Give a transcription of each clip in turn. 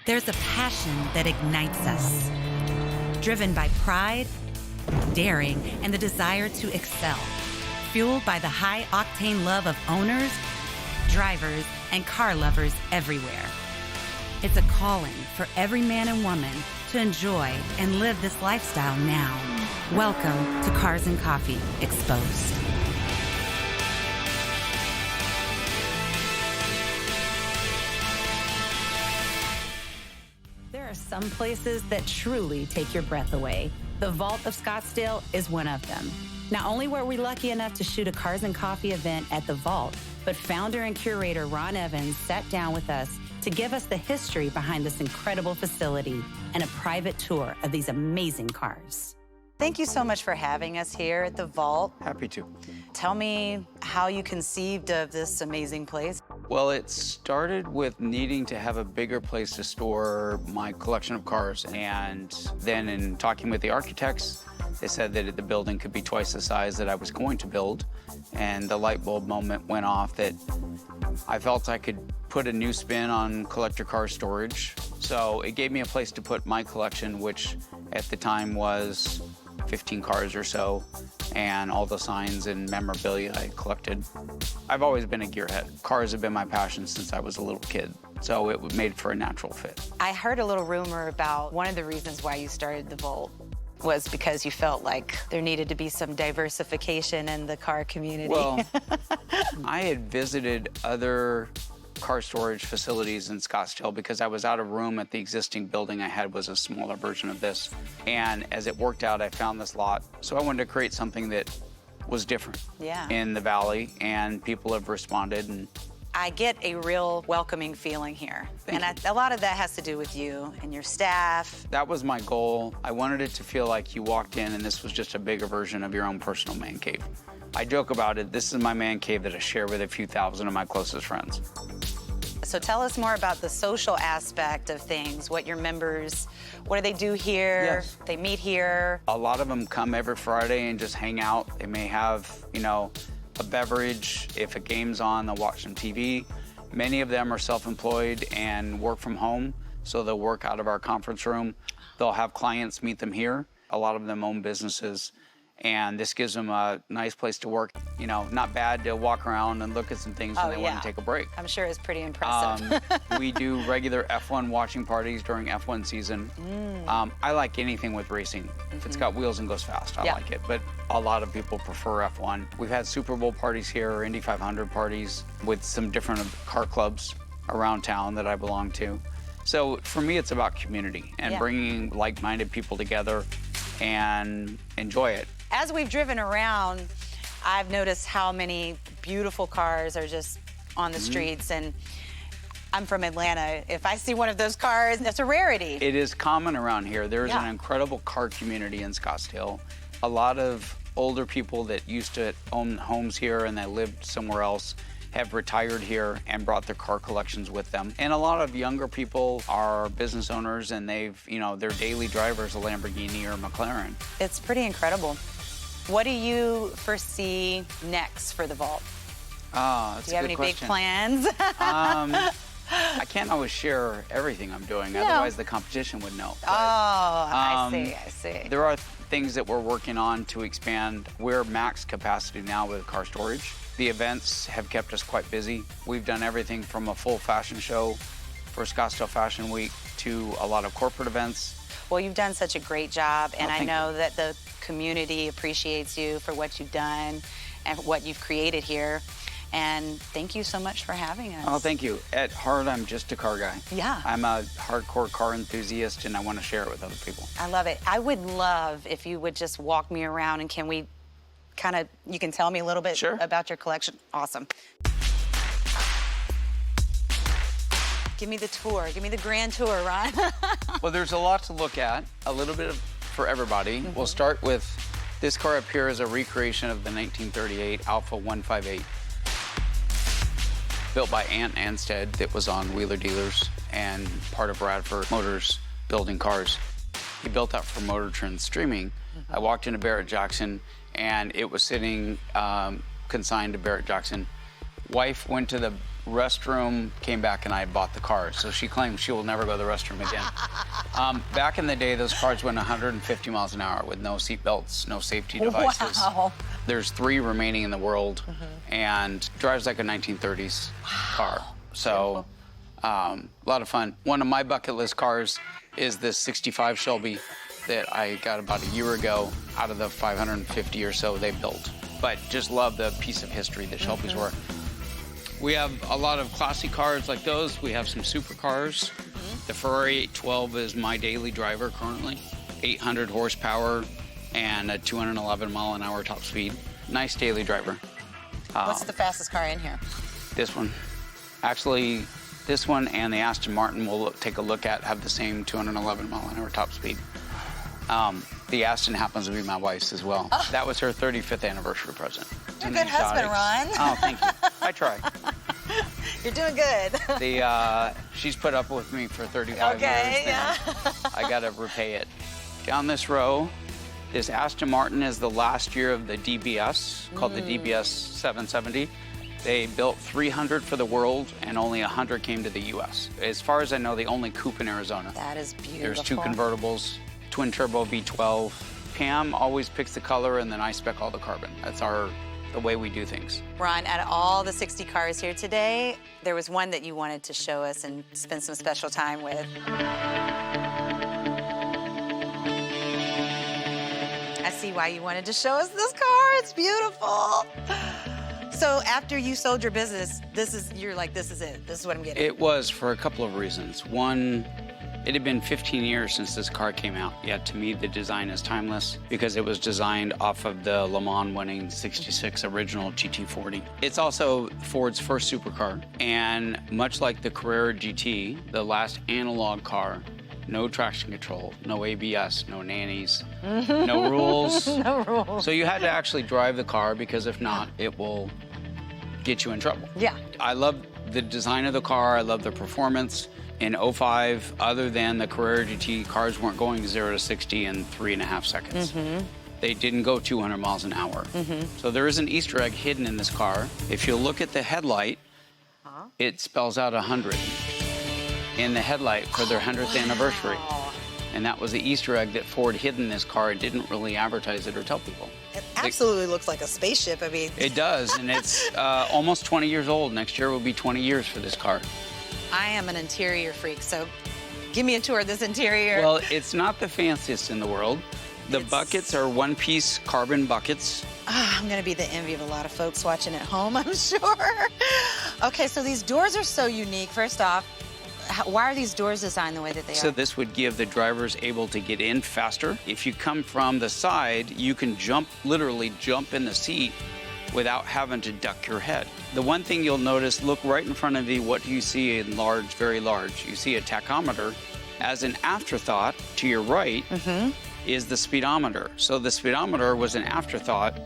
There's a passion that ignites us, driven by pride, daring, and the desire to excel, fueled by the high-octane love of owners, drivers, and car lovers everywhere. It's a calling for every man and woman to enjoy and live this lifestyle now. Welcome to Cars and Coffee Exposed. There are some places that truly take your breath away. The Vault of Scottsdale is one of them. Not only were we lucky enough to shoot a Cars and Coffee event at the Vault, but founder and curator Ron Evans sat down with us to give us the history behind this incredible facility and a private tour of these amazing cars. Thank you so much for having us here at the Vault. Happy to. Tell me how you conceived of this amazing place. Well, it started with needing to have a bigger place to store my collection of cars. And then in talking with the architects, they said that the building could be twice the size that I was going to build. And the light bulb moment went off that I felt I could put a new spin on collector car storage. So it gave me a place to put my collection, which at the time was 15 cars or so, and all the signs and memorabilia I collected. I've always been a gearhead. Cars have been my passion since I was a little kid, so it made for a natural fit. I heard a little rumor about one of the reasons why you started the Vault was because you felt like there needed to be some diversification in the car community. Well, I had visited other car storage facilities in Scottsdale because I was out of room at the existing building I had was a smaller version of this. And as it worked out, I found this lot. So I wanted to create something that was different in the Valley, and people have responded. And I get a real welcoming feeling here. A lot of that has to do with you and your staff. That was my goal. I wanted it to feel like you walked in and this was just a bigger version of your own personal man cave. I joke about it. This is my man cave that I share with a few thousand of my closest friends. So tell us more about the social aspect of things, what your members, what do they do here? Yes. They meet here. A lot of them come every Friday and just hang out. They may have, you know, a beverage. If a game's on, they'll watch some TV. Many of them are self-employed and work from home, so they'll work out of our conference room. They'll have clients meet them here. A lot of them own businesses, and this gives them a nice place to work. You know, not bad to walk around and look at some things when they want to take a break. I'm sure it's pretty impressive. We do regular F1 watching parties during F1 season. I like anything with racing. If it's got wheels and goes fast, I like it. But a lot of people prefer F1. We've had Super Bowl parties here, Indy 500 parties with some different car clubs around town that I belong to. So for me, it's about community and bringing like-minded people together and enjoy it. As we've driven around, I've noticed how many beautiful cars are just on the streets, and I'm from Atlanta. If I see one of those cars, that's a rarity. It is common around here. There's an incredible car community in Scottsdale. A lot of older people that used to own homes here and they lived somewhere else have retired here and brought their car collections with them. And a lot of younger people are business owners and they've, you know, their daily driver is a Lamborghini or a McLaren. It's pretty incredible. What do you foresee next for the Vault? That's do you have any question. big plans? I can't always share everything I'm doing, otherwise the competition would know. But, I see. There are things that we're working on to expand. We're max capacity now with car storage. The events have kept us quite busy. We've done everything from a full fashion show for Scottsdale Fashion Week to a lot of corporate events. Well, you've done such a great job, and I know that the community appreciates you for what you've done and what you've created here. And thank you so much for having us. Oh, thank you. At heart, I'm just a car guy. Yeah. I'm a hardcore car enthusiast, and I want to share it with other people. I love it. I would love if you would just walk me around, and can we you can tell me a little bit about your collection? Awesome. Give me the tour. Give me the grand tour, Ron. Well, there's a lot to look at, a little bit for everybody. We'll start with this car up here is a recreation of the 1938 Alpha 158. Built by Ant Anstead that was on Wheeler Dealers and part of Bradford Motors building cars. He built that for Motor Trend Streaming. I walked into Barrett-Jackson and it was sitting consigned to Barrett-Jackson. Wife went to the restroom came back and I had bought the car. So she claims she will never go to the restroom again. Back in the day, those cars went 150 miles an hour with no seat belts, no safety devices. Wow. There's 3 remaining in the world and drives like a 1930s car. So a lot of fun. One of my bucket list cars is this 65 Shelby that I got about a year ago out of the 550 or so they built. But just love the piece of history that Shelbys were. We have a lot of classic cars like those. We have some supercars. The Ferrari 812 is my daily driver currently. 800 horsepower and a 211 mile an hour top speed. Nice daily driver. What's the fastest car in here? This one. Actually, this one and the Aston Martin we'll take a look at have the same 211 mile an hour top speed. The Aston happens to be my wife's as well. Oh. That was her 35th anniversary present. You're a good husband, Ron. Oh, thank you. I try. You're doing good. She's put up with me for 35 years. Yeah. I got to repay it. Down this row, this Aston Martin is the last year of the DBS, called the DBS 770. They built 300 for the world, and only 100 came to the U.S. As far as I know, the only coupe in Arizona. That is beautiful. There's 2 convertibles, twin turbo V12. Pam always picks the color, and then I spec all the carbon. That's the way we do things. Ron, out of all the 60 cars here today, there was one that you wanted to show us and spend some special time with. I see why you wanted to show us this car. It's beautiful. So after you sold your business, you're like, this is it. This is what I'm getting. It was for a couple of reasons. One, it had been 15 years since this car came out, yet to me the design is timeless because it was designed off of the Le Mans winning 66 original GT40. It's also Ford's first supercar, and much like the Carrera GT, the last analog car, no traction control, no ABS, no nannies, no rules. No rules. So you had to actually drive the car because if not, it will get you in trouble. Yeah. I love the design of the car. I love the performance. In 05, other than the Carrera GT, cars weren't going 0 to 60 in 3.5 seconds. They didn't go 200 miles an hour. So there is an Easter egg hidden in this car. If you look at the headlight, it spells out 100 in the headlight for their 100th anniversary. And that was the Easter egg that Ford hid in this car and didn't really advertise it or tell people. It absolutely looks like a spaceship. I mean, it does, and it's almost 20 years old. Next year will be 20 years for this car. I am an interior freak, so give me a tour of this interior. Well, it's not the fanciest in the world. The buckets are one-piece carbon buckets. I'm going to be the envy of a lot of folks watching at home, I'm sure. Okay, so these doors are so unique. First off, why are these doors designed the way that they are? So this would give the drivers able to get in faster. If you come from the side, you can literally jump in the seat without having to duck your head. The one thing you'll notice, look right in front of you, what do you see in large, very large? You see a tachometer. As an afterthought, to your right, is the speedometer. So the speedometer was an afterthought.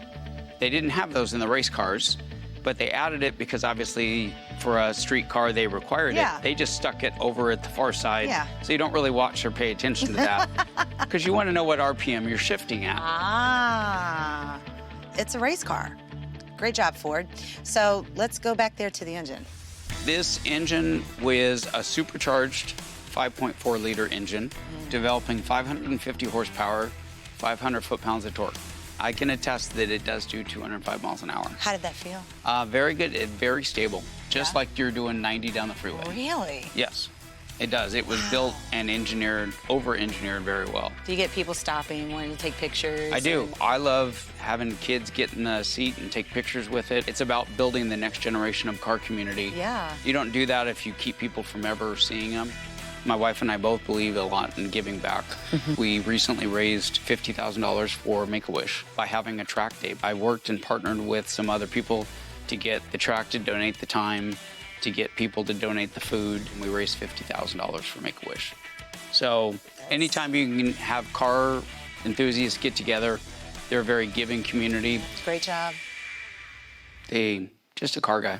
They didn't have those in the race cars, but they added it because obviously for a street car they required it. They just stuck it over at the far side, so you don't really watch or pay attention to that because you want to know what RPM you're shifting at. Ah, it's a race car. Great job, Ford. So let's go back there to the engine. This engine was a supercharged 5.4-liter engine, developing 550 horsepower, 500 foot-pounds of torque. I can attest that it does do 205 miles an hour. How did that feel? Very good, very stable, just like you're doing 90 down the freeway. Really? Yes, it does. It was built and engineered, over-engineered very well. Do you get people stopping, wanting to take pictures? I do. I love having kids get in the seat and take pictures with it. It's about building the next generation of car community. Yeah. You don't do that if you keep people from ever seeing them. My wife and I both believe a lot in giving back. We recently raised $50,000 for Make-A-Wish by having a track day. I worked and partnered with some other people to get the track to donate the time, to get people to donate the food, and we raised $50,000 for Make-A-Wish. So anytime you can have car enthusiasts get together, they're a very giving community. Great job. Just a car guy.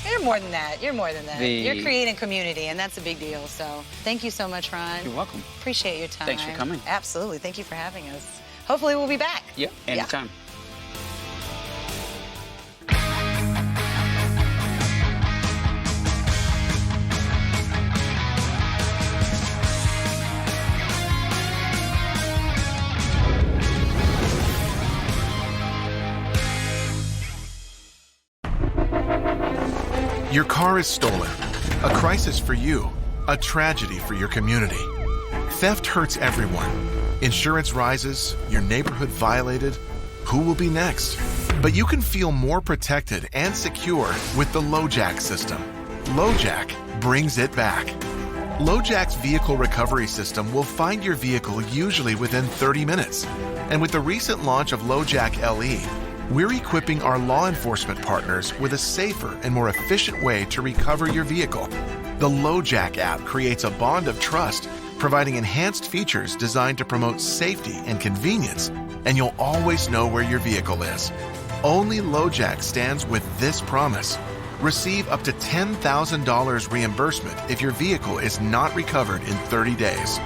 You're more than that. You're more than that. You're creating community, and that's a big deal. So thank you so much, Ron. You're welcome. Appreciate your time. Thanks for coming. Absolutely. Thank you for having us. Hopefully we'll be back. Yeah, anytime. Your car is stolen. A crisis for you, a tragedy for your community. Theft hurts everyone. Insurance rises, your neighborhood violated. Who will be next? But you can feel more protected and secure with the LoJack system. LoJack brings it back. LoJack's vehicle recovery system will find your vehicle usually within 30 minutes. And with the recent launch of LoJack LE, we're equipping our law enforcement partners with a safer and more efficient way to recover your vehicle. The LoJack app creates a bond of trust, providing enhanced features designed to promote safety and convenience, and you'll always know where your vehicle is. Only LoJack stands with this promise. Receive up to $10,000 reimbursement if your vehicle is not recovered in 30 days.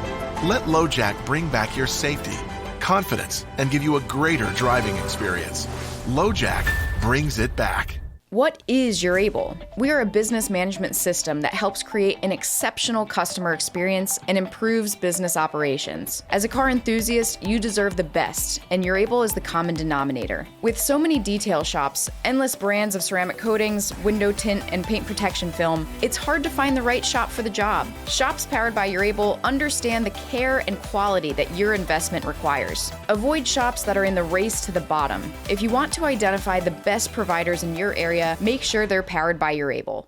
Let LoJack bring back your safety, confidence, and give you a greater driving experience. LoJack brings it back. What is You're Able? We are a business management system that helps create an exceptional customer experience and improves business operations. As a car enthusiast, you deserve the best, and You're Able is the common denominator. With so many detail shops, endless brands of ceramic coatings, window tint, and paint protection film, it's hard to find the right shop for the job. Shops powered by You're Able understand the care and quality that your investment requires. Avoid shops that are in the race to the bottom. If you want to identify the best providers in your area, make sure they're powered by You're Able.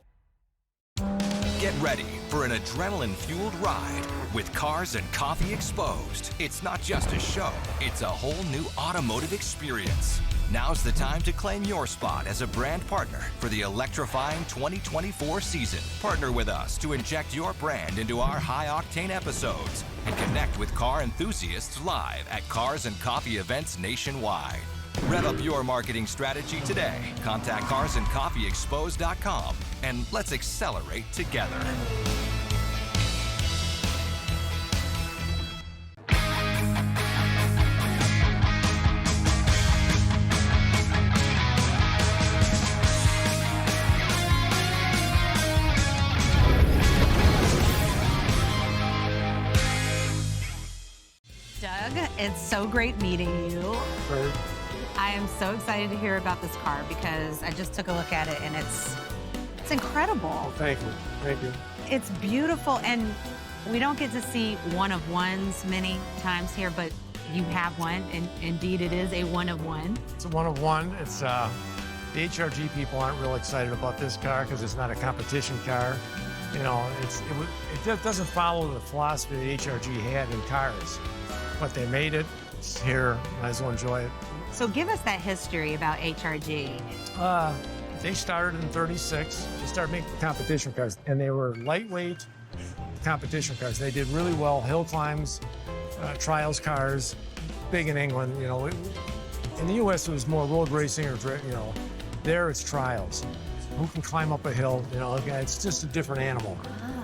Get ready for an adrenaline-fueled ride with Cars and Coffee Exposed. It's not just a show, it's a whole new automotive experience. Now's the time to claim your spot as a brand partner for the electrifying 2024 season. Partner with us to inject your brand into our high-octane episodes and connect with car enthusiasts live at Cars and Coffee events nationwide. Rev up your marketing strategy today. Contact carsandcoffeeexposed.com and let's accelerate together. Doug, it's so great meeting you. I am so excited to hear about this car because I just took a look at it and it's incredible. Thank you. Thank you. It's beautiful, and we don't get to see one of ones many times here, but you have one, and indeed it is a one of one. It's a one of one. It's the HRG people aren't real excited about this car because it's not a competition car. You know, it doesn't follow the philosophy that HRG had in cars, but they made it. It's here. Might as well enjoy it. So give us that history about HRG. They started in '36. They started making competition cars, and they were lightweight competition cars. They did really well, hill climbs, trials cars, big in England. You know, in the U.S. it was more road racing or, you know, there it's trials. Who can climb up a hill? You know, it's just a different animal.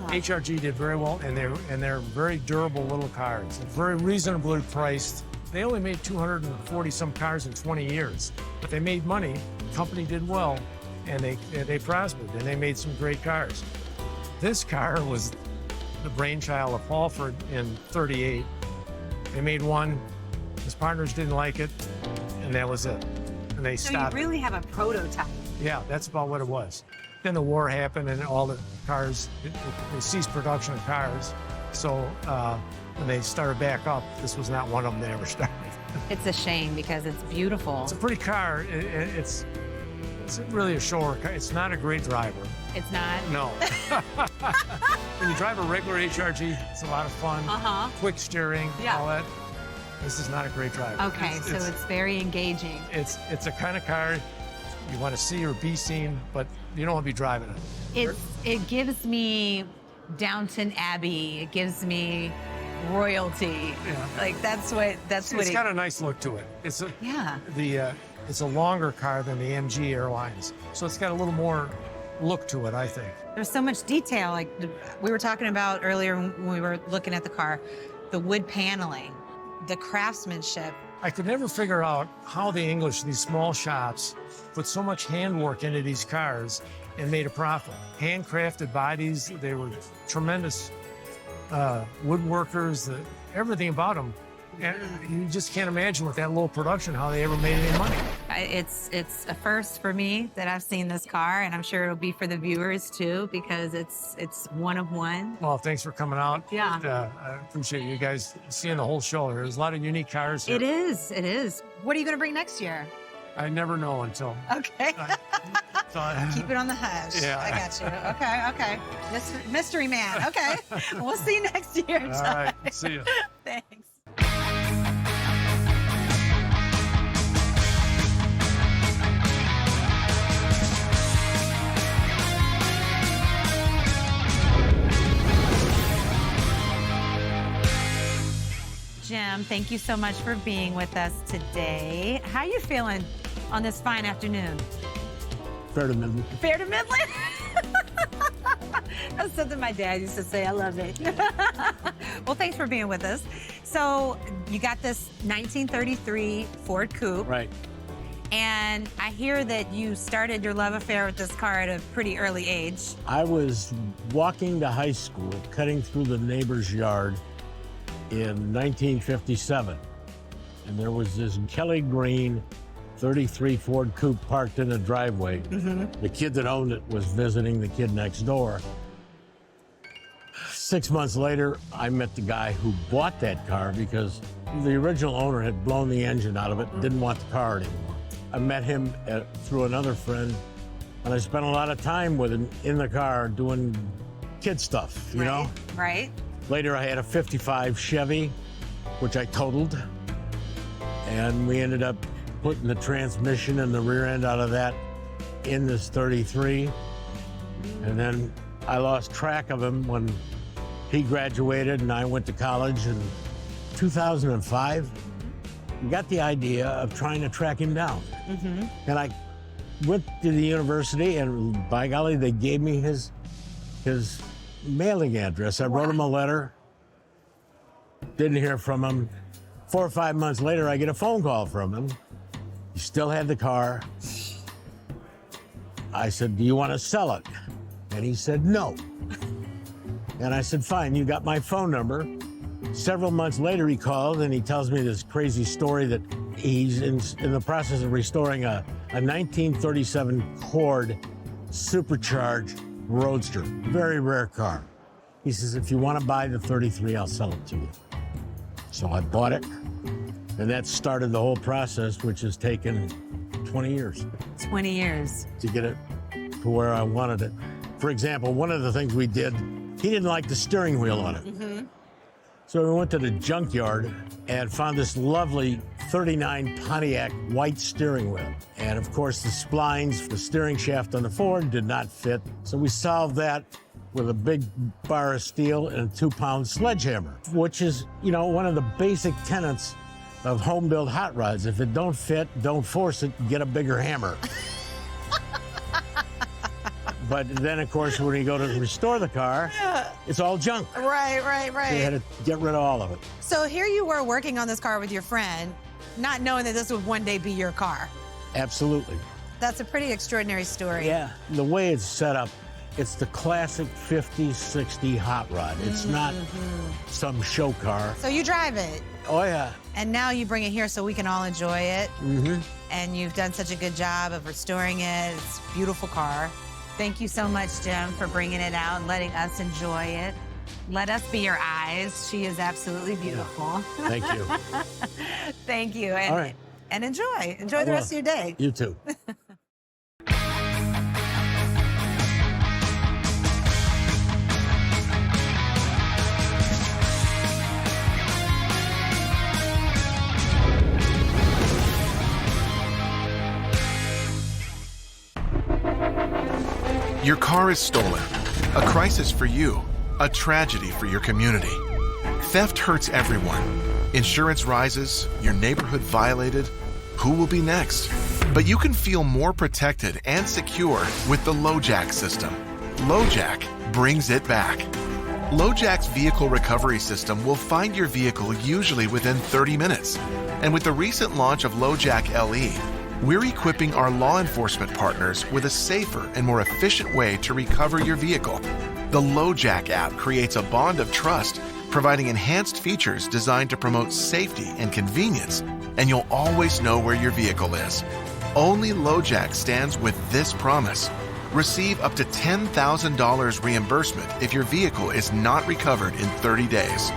HRG did very well, and they're very durable little cars, very reasonably priced. They only made 240 some cars in 20 years, but they made money. The company did well, and they prospered, and they made some great cars. This car was the brainchild of Halford in '38. They made one. His partners didn't like it, and that was it. And they stopped. So you really have a prototype. Yeah, that's about what it was. Then the war happened, and all the cars, they ceased production of cars. So when they started back up, this was not one of them they ever started. It's a shame because it's beautiful. It's a pretty car. It's really a show car. It's not a great driver. It's not? No. When you drive a regular HRG, it's a lot of fun. Quick steering, all that. This is not a great driver. Okay, so it's very engaging. It's a kind of car you want to see or be seen, but you don't want to be driving it. It gives me Downton Abbey. It gives me royalty. Yeah. Like that's what It's got a nice look to it. It's a longer car than the MG airlines, so it's got a little more look to it, I think. There's so much detail. Like we were talking about earlier when we were looking at the car, the wood paneling, the craftsmanship. I could never figure out how the English, these small shops, put so much handwork into these cars and made a profit. Handcrafted bodies, they were tremendous woodworkers, everything about them. And you just can't imagine with that low production how they ever made any money. it's a first for me that I've seen this car, and I'm sure it'll be for the viewers too, because it's one of one. Well, thanks for coming out. Yeah. And, I appreciate you guys seeing the whole show. There's a lot of unique cars here. It is. What are you going to bring next year? I never know until. Okay. Keep it on the hush. Yeah. I got you. Okay. Mystery man. Okay. We'll see you next year. All right. See you. Thanks. Jim, thank you so much for being with us today. How are you feeling on this fine afternoon? Fair to middling. Fair to middling? That's something my dad used to say. I love it. Well, thanks for being with us. So you got this 1933 Ford Coupe. Right. And I hear that you started your love affair with this car at a pretty early age. I was walking to high school, cutting through the neighbor's yard in 1957. And there was this Kelly Green 33 Ford Coupe parked in a driveway. Mm-hmm. The kid that owned it was visiting the kid next door. 6 months later, I met the guy who bought that car because the original owner had blown the engine out of it and didn't want the car anymore. I met him through another friend, and I spent a lot of time with him in the car doing kid stuff, you know? Right. Later, I had a 55 Chevy, which I totaled, and we ended up putting the transmission and the rear end out of that in this 33. And then I lost track of him when he graduated and I went to college in 2005. We got the idea of trying to track him down. Mm-hmm. And I went to the university, and by golly, they gave me his mailing address. I wrote him a letter, didn't hear from him. 4 or 5 months later, I get a phone call from him. He still had the car. I said, "Do you want to sell it?" And he said, "No." And I said, "Fine, you got my phone number." Several months later, he called and he tells me this crazy story that he's in the process of restoring a 1937 Ford supercharged Roadster, very rare car. He says, "If you want to buy the 33, I'll sell it to you." So I bought it, and that started the whole process, which has taken 20 years. 20 years. To get it to where I wanted it. For example, one of the things we did, he didn't like the steering wheel on it. Mm-hmm. So we went to the junkyard and found this lovely 39 Pontiac white steering wheel. And of course, the splines, the steering shaft on the Ford did not fit. So we solved that with a big bar of steel and a 2-pound sledgehammer, which is, you know, one of the basic tenets of home-built hot rods. If it don't fit, don't force it, get a bigger hammer. But then, of course, when you go to restore the car, it's all junk. Right. So you had to get rid of all of it. So here you were working on this car with your friend, not knowing that this would one day be your car. Absolutely. That's a pretty extraordinary story. Yeah, the way it's set up, it's the classic 50s, 60s hot rod. It's not some show car. So you drive it. Oh, yeah. And now you bring it here so we can all enjoy it. Mm-hmm. And you've done such a good job of restoring it. It's a beautiful car. Thank you so much, Jim, for bringing it out and letting us enjoy it. Let us be your eyes. She is absolutely beautiful. Thank you. Thank you. And, All right. And enjoy. Enjoy the rest of your day. You too. Your car is stolen. A crisis for you, a tragedy for your community. Theft hurts everyone. Insurance rises, your neighborhood violated. Who will be next? But you can feel more protected and secure with the LoJack system. LoJack brings it back. LoJack's vehicle recovery system will find your vehicle usually within 30 minutes. And with the recent launch of LoJack LE, we're equipping our law enforcement partners with a safer and more efficient way to recover your vehicle. The LoJack app creates a bond of trust, providing enhanced features designed to promote safety and convenience, and you'll always know where your vehicle is. Only LoJack stands with this promise. Receive up to $10,000 reimbursement if your vehicle is not recovered in 30 days.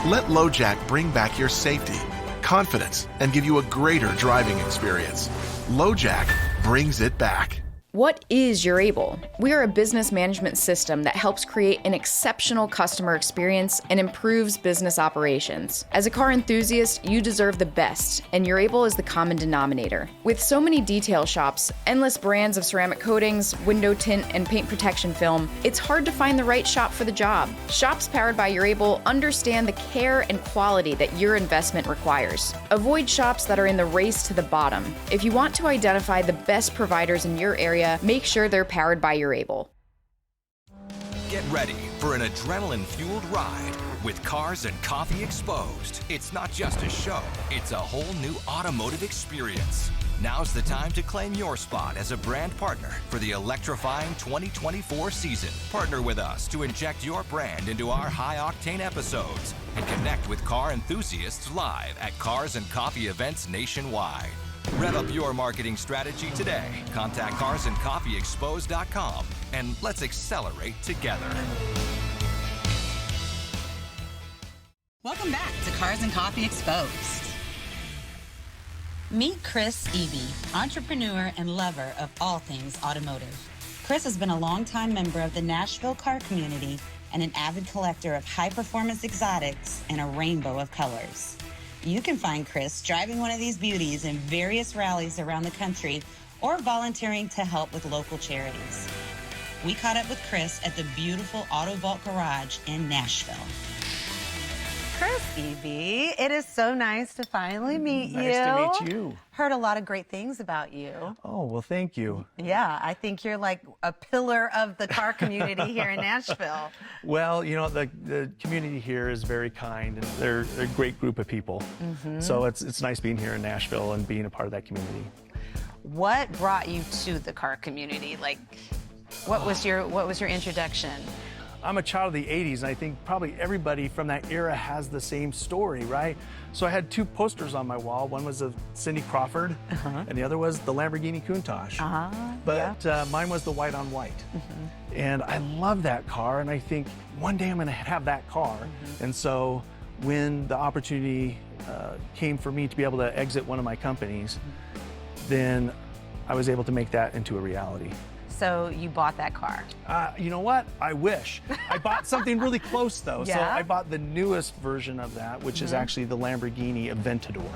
Let LoJack bring back your safety, confidence, and give you a greater driving experience. LoJack brings it back. What is Urable? We are a business management system that helps create an exceptional customer experience and improves business operations. As a car enthusiast, you deserve the best, and Urable is the common denominator. With so many detail shops, endless brands of ceramic coatings, window tint, and paint protection film, it's hard to find the right shop for the job. Shops powered by Urable understand the care and quality that your investment requires. Avoid shops that are in the race to the bottom. If you want to identify the best providers in your area, make sure they're powered by Urable. Get ready for an adrenaline-fueled ride with Cars and Coffee Exposed. It's not just a show, it's a whole new automotive experience. Now's the time to claim your spot as a brand partner for the electrifying 2024 season. Partner with us to inject your brand into our high-octane episodes and connect with car enthusiasts live at Cars and Coffee events nationwide. Rev up your marketing strategy today. Contact carsandcoffeeexposed.com and let's accelerate together. Welcome back to Cars and Coffee Exposed. Meet Chris Eby, entrepreneur and lover of all things automotive. Chris has been a longtime member of the Nashville car community and an avid collector of high-performance exotics in a rainbow of colors. You can find Chris driving one of these beauties in various rallies around the country or volunteering to help with local charities. We caught up with Chris at the beautiful Auto Vault Garage in Nashville. Chris Eby, it is so nice to finally meet you. Nice to meet you. Heard a lot of great things about you. Oh, well, thank you. Yeah, I think you're like a pillar of the car community here in Nashville. Well, you know, the community here is very kind, and they're a great group of people. So it's nice being here in Nashville and being a part of that community. What brought you to the car community? Like, what was your introduction? I'm a child of the 80s, and I think probably everybody from that era has the same story, right? So I had two posters on my wall. One was of Cindy Crawford, and the other was the Lamborghini Countach. But mine was the white on white. And I love that car, and I think one day I'm gonna have that car. And so when the opportunity came for me to be able to exit one of my companies, then I was able to make that into a reality. So you bought that car? You know what? I wish. I bought something really close, though. Yeah? So I bought the newest version of that, which is actually the Lamborghini Aventador.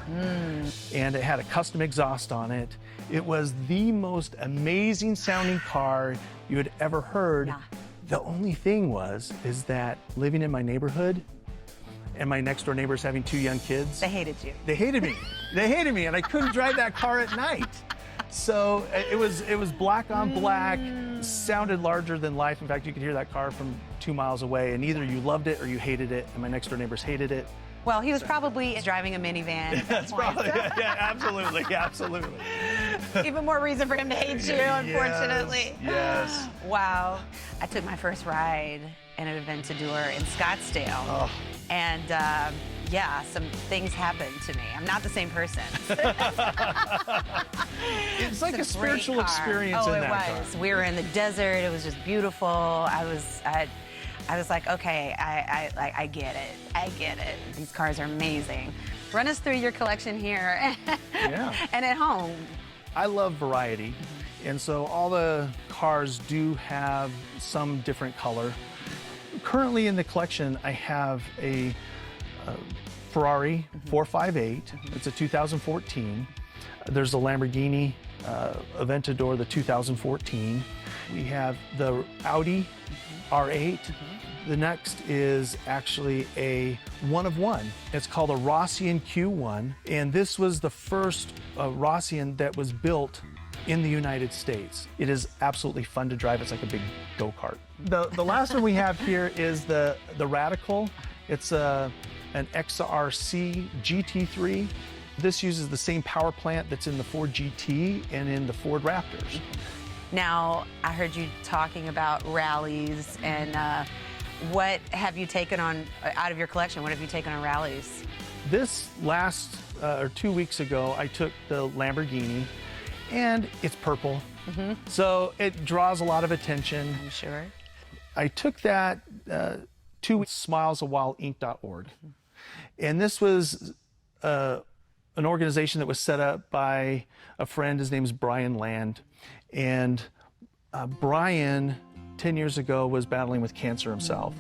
And it had a custom exhaust on it. It was the most amazing sounding car you had ever heard. The only thing is that living in my neighborhood and my next door neighbors having two young kids. They hated you. They hated me. They hated me, and I couldn't drive that car at night. So it was black on black, sounded larger than life. In fact, you could hear that car from 2 miles away, and either you loved it or you hated it, and my next door neighbors hated it. Well, he was probably driving a minivan. That's probably, yeah, absolutely, absolutely. Even more reason for him to hate you, unfortunately. Yes. Wow. I took my first ride in an Aventador in Scottsdale. And yeah, some things happened to me. I'm not the same person. It's like a spiritual experience in that car. We were in the desert. It was just beautiful. I was like, okay, I get it. I get it. These cars are amazing. Run us through your collection here and at home. I love variety, and so all the cars do have some different color. Currently in the collection, I have a Ferrari 458. It's a 2014. There's a Lamborghini Aventador, the 2014. We have the Audi R8. The next is actually a one-of-one. It's called a Rossian Q1, and this was the first Rossian that was built in the United States. It is absolutely fun to drive. It's like a big go-kart. The last one we have here is the Radical. It's an XRC GT3. This uses the same power plant that's in the Ford GT and in the Ford Raptors. Now, I heard you talking about rallies, and what have you taken on out of your collection? What have you taken on rallies? This last, or 2 weeks ago, I took the Lamborghini, and it's purple. So it draws a lot of attention. I'm sure. I took that to smilesawhileinc.org. And this was an organization that was set up by a friend. His name is Brian Land. And Brian, 10 years ago, was battling with cancer himself.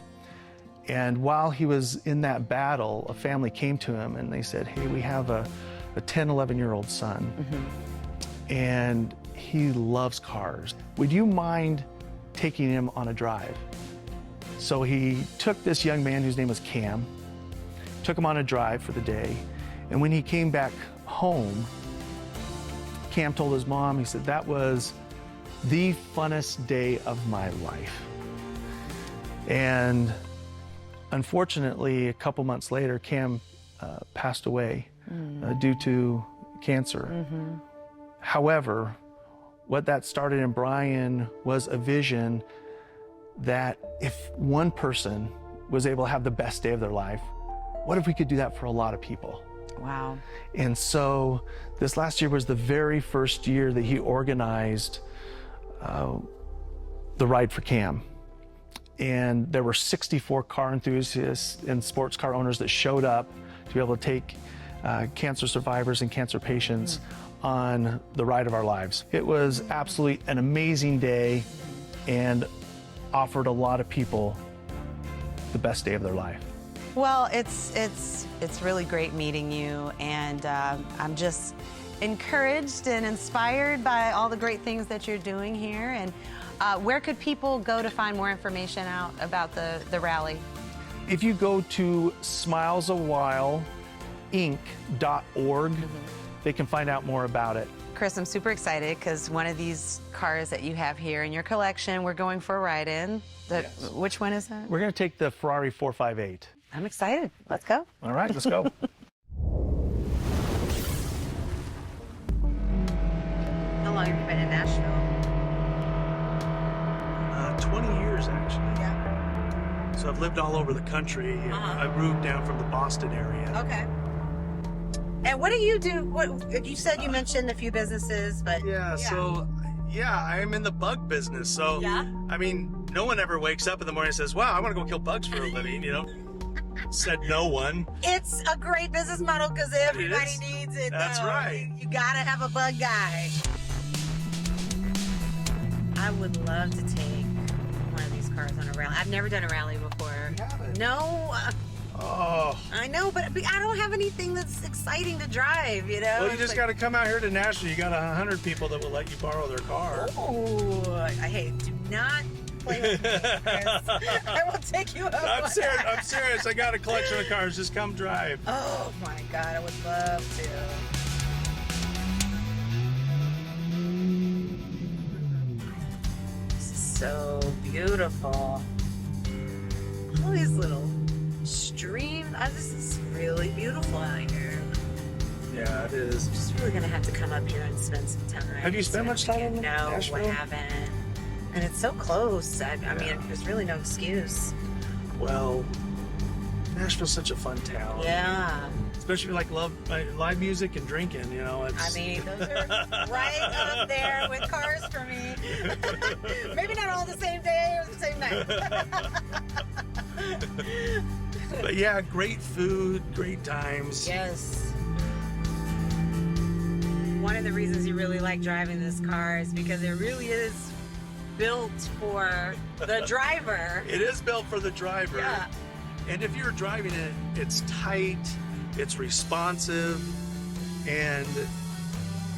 And while he was in that battle, a family came to him and they said, hey, we have a 10, 11-year-old son. And he loves cars. Would you mind taking him on a drive? So he took this young man whose name was Cam, took him on a drive for the day. And when he came back home, Cam told his mom, he said, that was the funnest day of my life. And unfortunately, a couple months later, Cam passed away due to cancer. However, what that started in Brian was a vision that if one person was able to have the best day of their life, what if we could do that for a lot of people? Wow. And so this last year was the very first year that he organized the Ride for Cam. And there were 64 car enthusiasts and sports car owners that showed up to be able to take cancer survivors and cancer patients on the ride of our lives. It was absolutely an amazing day and offered a lot of people the best day of their life. Well, it's really great meeting you, and I'm just encouraged and inspired by all the great things that you're doing here. And where could people go to find more information out about the rally? If you go to smilesawhileinc.org, they can find out more about it. Chris, I'm super excited because one of these cars that you have here in your collection, we're going for a ride in. Which one is that? We're going to take the Ferrari 458. I'm excited. Let's go. All right, let's go. How long have you been in Nashville? 20 years, actually. Yeah. So I've lived all over the country. I moved down from the Boston area. Okay. And what do you do? What you said you mentioned a few businesses, but So I'm in the bug business. So I mean, no one ever wakes up in the morning and says, "Wow, I want to go kill bugs for a living." You know, said no one. it's a great business model because everybody needs it. That's right. You gotta have a bug guy. I would love to take one of these cars on a rally. I've never done a rally before. You haven't? No. Oh. I know, but I don't have anything that's exciting to drive, you know? Well, you just got to come out here to Nashville. You got 100 people that will let you borrow their car. Oh, do not play with me, Chris. I will take you up. I'm serious. I got a collection of cars. Just come drive. Oh my God, I would love to. This is so beautiful. All these little streams. This is really beautiful out here. Yeah, it is. I'm just really gonna have to come up here and spend some time. Have you spent much time in Nashville? No, I haven't. And it's so close. I mean, there's really no excuse. Well, Nashville's such a fun town. Yeah. Especially like live music and drinking, you know. I mean, those are right up there with cars for me. Maybe not all the same day or the same night. But yeah, great food, great times. Yes. One of the reasons you really like driving this car is because it really is built for the driver. It is built for the driver. Yeah. And if you're driving it, it's tight, it's responsive, and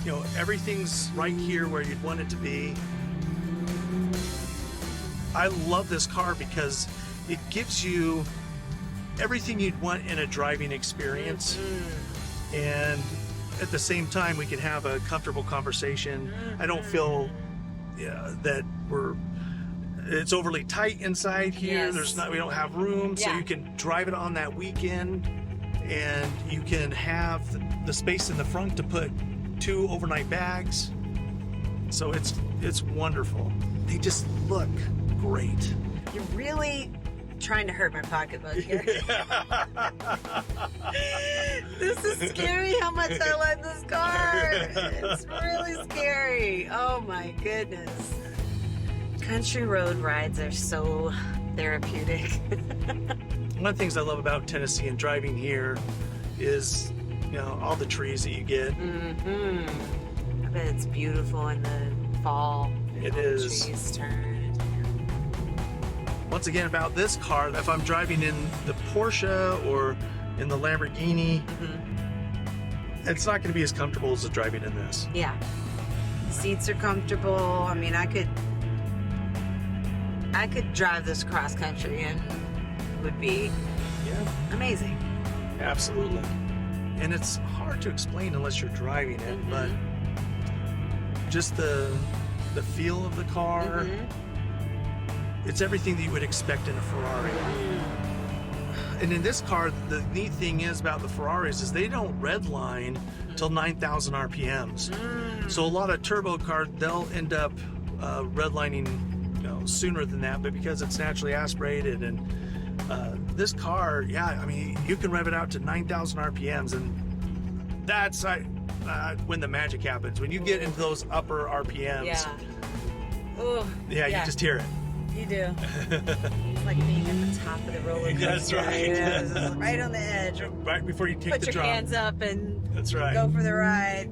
you know, everything's right here where you'd want it to be. I love this car because it gives you everything you'd want in a driving experience. And at the same time, we can have a comfortable conversation. I don't feel that it's overly tight inside here. Yes. We don't have room, so you can drive it on that weekend, and you can have the space in the front to put 2 overnight bags. So it's wonderful. They just look great. You're really trying to hurt my pocketbook here. This is scary how much I like this car. It's really scary. Oh my goodness. Country road rides are so therapeutic. One of the things I love about Tennessee and driving here is, you know, all the trees that you get. I bet it's beautiful in the fall. It all is. The trees turn. Once again, about this car, if I'm driving in the Porsche or in the Lamborghini, it's not going to be as comfortable as the driving in this. Yeah. Seats are comfortable. I mean, I could drive this cross country and it would be amazing. Absolutely. And it's hard to explain unless you're driving it, but just the feel of the car, it's everything that you would expect in a Ferrari. And in this car, the neat thing is about the Ferraris is they don't redline till 9,000 RPMs. So a lot of turbo cars, they'll end up redlining, you know, sooner than that, but because it's naturally aspirated, and this car, yeah, I mean, you can rev it out to 9,000 RPMs, and that's when the magic happens. When you get into those upper RPMs, you just hear it. You do. It's like being at the top of the roller coaster. That's right. Yeah, it's just right on the edge. Right before you take Put the your drop. hands up and That's right. go for the ride.